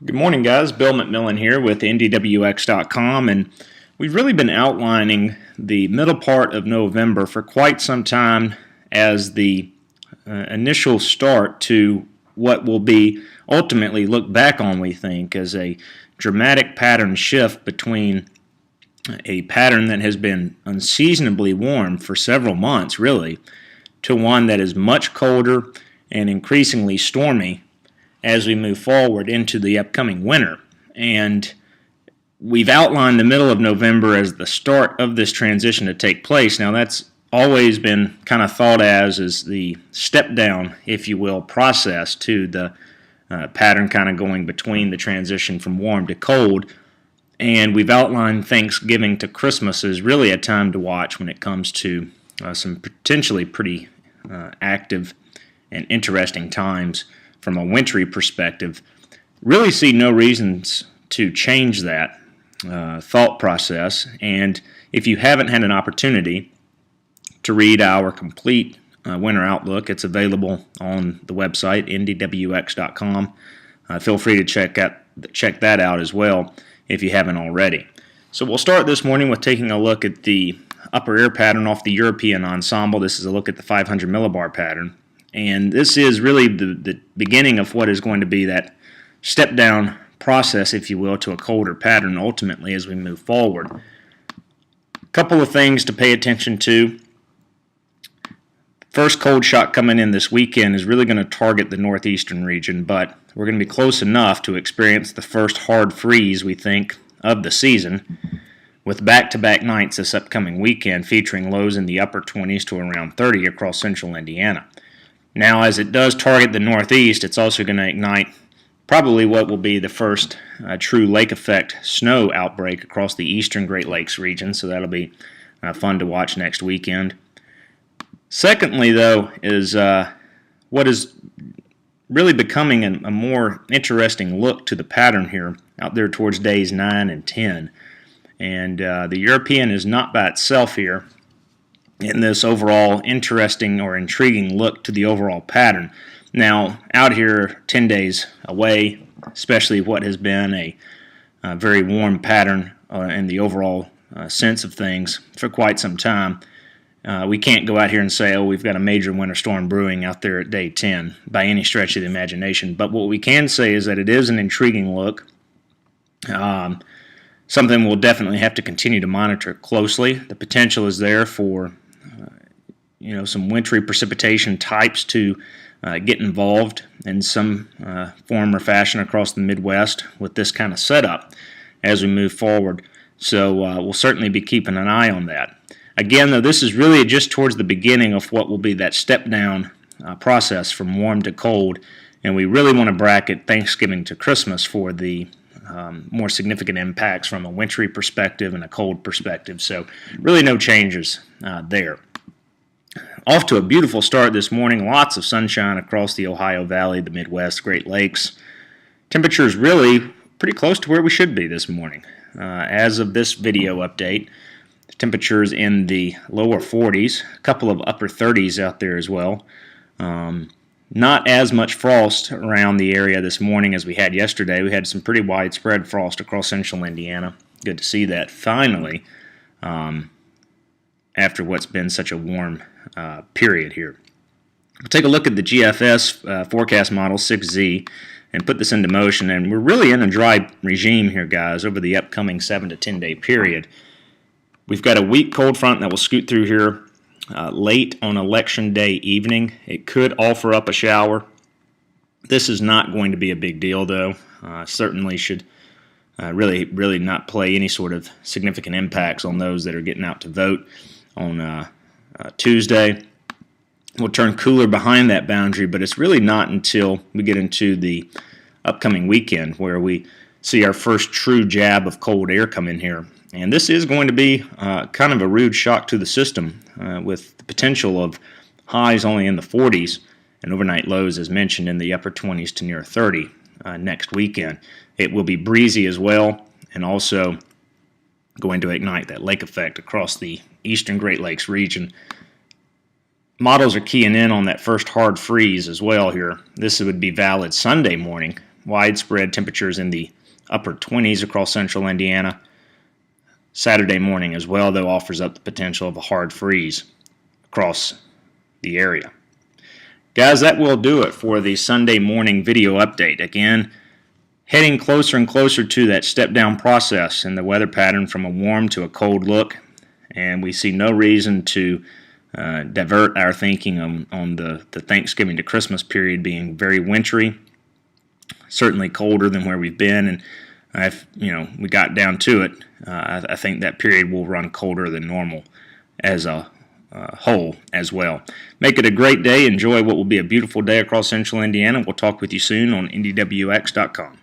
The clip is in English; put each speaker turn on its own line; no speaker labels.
Good morning, guys. Bill McMillan here with NDWX.com, and we've really been outlining the middle part of November for quite some time as the initial start to what will be ultimately looked back on, we think, as a dramatic pattern shift between a pattern that has been unseasonably warm for several months, really, to one that is much colder and increasingly stormy as we move forward into the upcoming winter. And we've outlined the middle of November as the start of this transition to take place. Now, that's always been kind of thought as the step down, if you will, process to the pattern kind of going between the transition from warm to cold. And we've outlined Thanksgiving to Christmas as really a time to watch when it comes to some potentially pretty active and interesting times from a wintry perspective. Really see no reasons to change that thought process. And if you haven't had an opportunity to read our complete winter outlook, it's available on the website, ndwx.com. Feel free to check that out as well if you haven't already. So we'll start this morning with taking a look at the upper air pattern off the European ensemble. This is a look at the 500 millibar pattern. And this is really the beginning of what is going to be that step down process, if you will, to a colder pattern ultimately as we move forward. A couple of things to pay attention to. First cold shock coming in this weekend is really going to target the northeastern region, but we're going to be close enough to experience the first hard freeze, we think, of the season, with back-to-back nights this upcoming weekend featuring lows in the upper 20s to around 30 across central Indiana. Now, as it does target the northeast, it's also going to ignite probably what will be the first true lake effect snow outbreak across the eastern Great Lakes region, so that'll be fun to watch next weekend. Secondly, though, is what is really becoming a more interesting look to the pattern here out there towards days 9 and 10. And the European is not by itself here in this overall interesting or intriguing look to the overall pattern. Now, out here 10 days away, especially what has been a very warm pattern in the overall sense of things for quite some time, we can't go out here and say, oh, we've got a major winter storm brewing out there at day 10 by any stretch of the imagination. But what we can say is that it is an intriguing look. Something we'll definitely have to continue to monitor closely. The potential is there for some wintry precipitation types to get involved in some form or fashion across the Midwest with this kind of setup as we move forward. So we'll certainly be keeping an eye on that. Again, though, this is really just towards the beginning of what will be that step down process from warm to cold, and we really want to bracket Thanksgiving to Christmas for the more significant impacts from a wintry perspective and a cold perspective. So really no changes there. Off to a beautiful start this morning. Lots of sunshine across the Ohio Valley, the Midwest, Great Lakes. Temperatures really pretty close to where we should be this morning. As of this video update, temperatures in the lower 40s, a couple of upper 30s out there as well. Not as much frost around the area this morning as we had yesterday. We had some pretty widespread frost across central Indiana. Good to see that finally after what's been such a warm period here. We'll take a look at the GFS forecast model 6Z and put this into motion, and we're really in a dry regime here, guys, over the upcoming 7 to 10 day period. We've got a weak cold front that will scoot through here late on Election Day evening. It could offer up a shower. This is not going to be a big deal, though. Certainly should really not play any sort of significant impacts on those that are getting out to vote on Tuesday. We'll turn cooler behind that boundary, but it's really not until we get into the upcoming weekend where we see our first true jab of cold air come in here. And this is going to be kind of a rude shock to the system with the potential of highs only in the 40s and overnight lows, as mentioned, in the upper 20s to near 30 next weekend. It will be breezy as well, and also going to ignite that lake effect across the eastern Great Lakes region. Models are keying in on that first hard freeze as well here. This would be valid Sunday morning, widespread temperatures in the upper 20s across central Indiana. Saturday morning as well, though, offers up the potential of a hard freeze across the area. Guys, that will do it for the Sunday morning video update. Again, heading closer and closer to that step-down process in the weather pattern from a warm to a cold look, and we see no reason to divert our thinking on the Thanksgiving to Christmas period being very wintry, certainly colder than where we've been, and if we got down to it, I think that period will run colder than normal as a whole as well. Make it a great day. Enjoy what will be a beautiful day across central Indiana. We'll talk with you soon on NDWX.com.